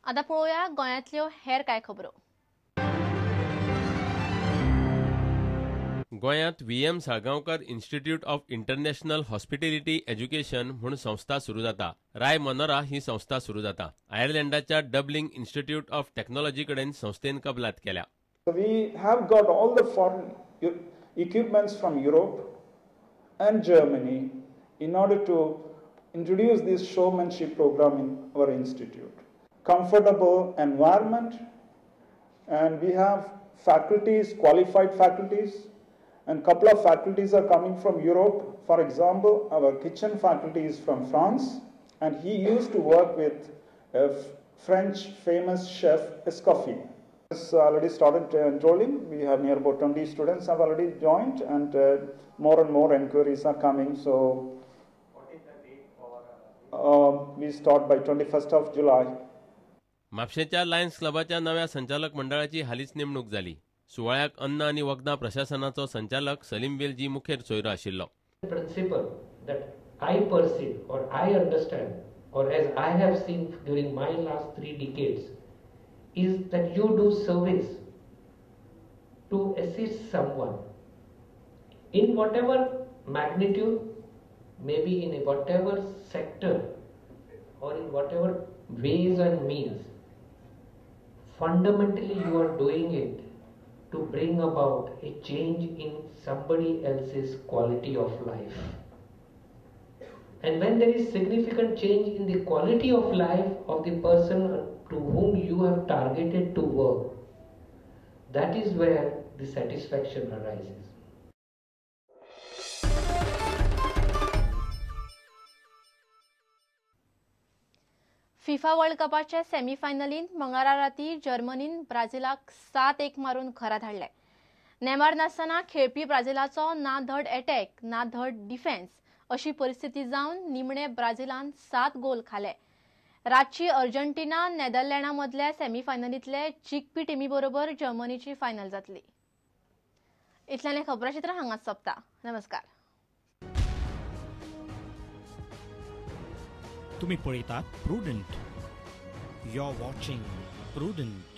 आता पळोवया गोंयांतल्यो हेर कांय खबरो. गोंयांत V M. Salgaocar institute of international hospitality education म्हूण संस्था सुरू जाता. राय मनोरा ही संस्था सुरू जाता. आयर्लंडाच्या डबलिंग इन्स्टिट्यूट ऑफ टेक्नॉलॉजी कडेन संस्थेन कबलात केल्या. We have got all the foreign equipments from Europe and Germany in order to introduce this showmanship program in our institute. Comfortable environment, and we have faculties, qualified faculties, and couple of faculties are coming from Europe. For example, our kitchen faculty is from France, and he used to work with a French famous chef Escoffier. It's already started enrolling. We have near about 20 students have already joined, and more enquiries are coming. So what is the date for we start by 21st of July. म्हापशेंच्या Lions क्लबाच्या नव्या संचालक मंडळाची हालींच नेमणूक जाली. सुवाळ्याक अन्न आनी वखदां प्रशासनाचो संचालक सलीम वेलजी मुखेल सोयरो आशिल्लो. Principle that I perceive or I understand or as I have seen during my last 3 decades is that you do service to assist someone in whatever magnitude, maybe in whatever sector or in whatever ways and means. Fundamentally you are doing it to bring about a change in somebody else's quality of life. And when there is significant change in the quality of life of the person to whom you have targeted to work, that is where the satisfaction arises. FIFA world कपाच्या सेमीफायनलींत मंगळारा राती जर्मनीन ब्राझीलाक 7-1 मारून घरा धाडले. Neymar नासतना खेळपी ब्राझीलाचो ना धड अटॅक ना धड डिफेन्स अशी परिस्थिती जावन निमणे ब्राझीलान 7 गोल खाले. रातची अर्जेंटिना नेदरलँडा मदल्या सेमीफायनलींतले जिखपी टिमी बरोबर जर्मनीची फायनल जातली. इतल्याने खबराचित्र हांगाच सोंपता. नमस्कार. तुम्ही पळयतात Prudent. You are watching prudent.